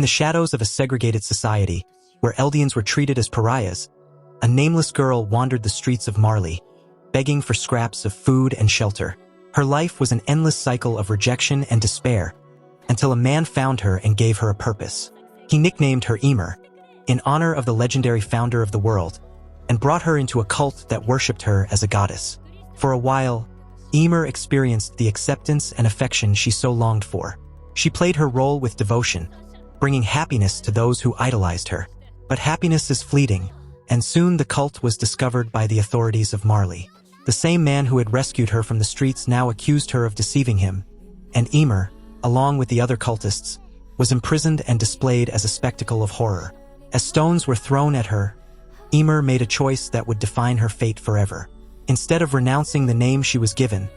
In the shadows of a segregated society, where Eldians were treated as pariahs, a nameless girl wandered the streets of Marley, begging for scraps of food and shelter. Her life was an endless cycle of rejection and despair, until a man found her and gave her a purpose. He nicknamed her Ymir, in honor of the legendary founder of the world, and brought her into a cult that worshipped her as a goddess. For a while, Ymir experienced the acceptance and affection she so longed for. She played her role with devotion, bringing happiness to those who idolized her. But happiness is fleeting, and soon the cult was discovered by the authorities of Marley. The same man who had rescued her from the streets now accused her of deceiving him, and Ymir, along with the other cultists, was imprisoned and displayed as a spectacle of horror. As stones were thrown at her, Ymir made a choice that would define her fate forever. Instead of renouncing the name she was given,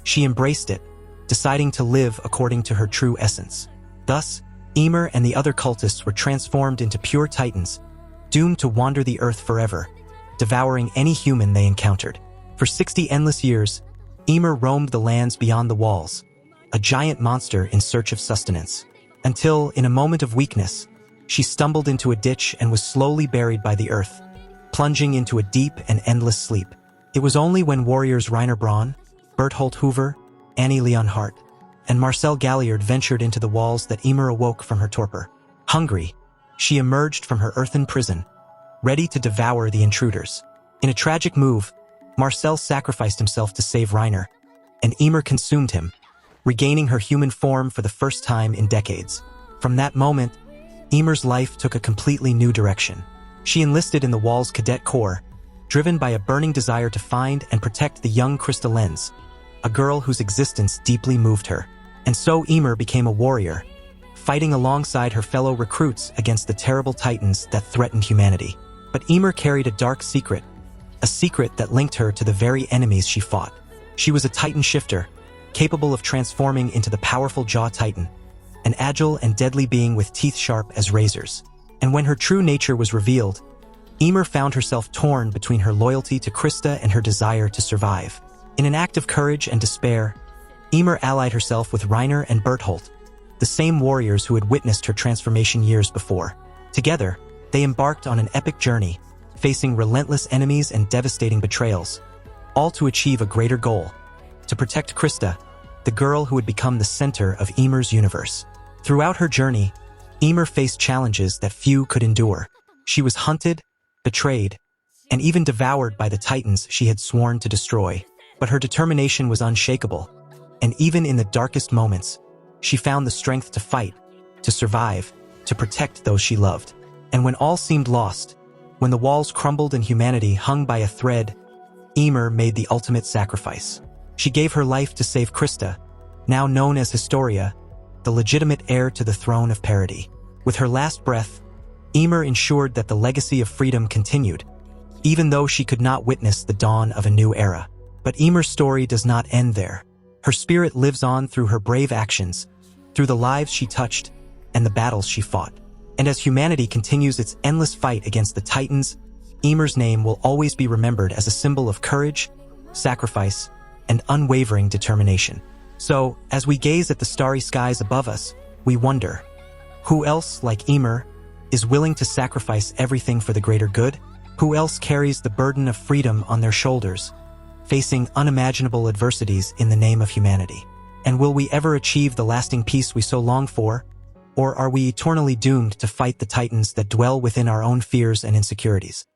she embraced it, deciding to live according to her true essence. Thus, Ymir and the other cultists were transformed into pure titans, doomed to wander the earth forever, devouring any human they encountered. For 60 endless years, Ymir roamed the lands beyond the walls, a giant monster in search of sustenance. Until, in a moment of weakness, she stumbled into a ditch and was slowly buried by the earth, plunging into a deep and endless sleep. It was only when warriors Reiner Braun, Berthold Hoover, Annie Leonhardt, and Marcel Galliard ventured into the walls that Ymir awoke from her torpor. Hungry, she emerged from her earthen prison, ready to devour the intruders. In a tragic move, Marcel sacrificed himself to save Reiner, and Ymir consumed him, regaining her human form for the first time in decades. From that moment, Ymir's life took a completely new direction. She enlisted in the Wall's Cadet Corps, driven by a burning desire to find and protect the young Krista Lenz, a girl whose existence deeply moved her. And so Ymir became a warrior, fighting alongside her fellow recruits against the terrible titans that threatened humanity. But Ymir carried a dark secret, a secret that linked her to the very enemies she fought. She was a titan shifter, capable of transforming into the powerful Jaw Titan, an agile and deadly being with teeth sharp as razors. And when her true nature was revealed, Ymir found herself torn between her loyalty to Krista and her desire to survive. In an act of courage and despair, Ymir allied herself with Reiner and Berthold, the same warriors who had witnessed her transformation years before. Together, they embarked on an epic journey, facing relentless enemies and devastating betrayals, all to achieve a greater goal: to protect Krista, the girl who would become the center of Ymir's universe. Throughout her journey, Ymir faced challenges that few could endure. She was hunted, betrayed, and even devoured by the titans she had sworn to destroy. But her determination was unshakable, and even in the darkest moments, she found the strength to fight, to survive, to protect those she loved. And when all seemed lost, when the walls crumbled and humanity hung by a thread, Ymir made the ultimate sacrifice. She gave her life to save Krista, now known as Historia, the legitimate heir to the throne of Parody. With her last breath, Ymir ensured that the legacy of freedom continued, even though she could not witness the dawn of a new era. But Ymir's story does not end there. Her spirit lives on through her brave actions, through the lives she touched, and the battles she fought. And as humanity continues its endless fight against the Titans, Ymir's name will always be remembered as a symbol of courage, sacrifice, and unwavering determination. So, as we gaze at the starry skies above us, we wonder, who else, like Ymir, is willing to sacrifice everything for the greater good? Who else carries the burden of freedom on their shoulders, facing unimaginable adversities in the name of humanity? And will we ever achieve the lasting peace we so long for? Or are we eternally doomed to fight the titans that dwell within our own fears and insecurities?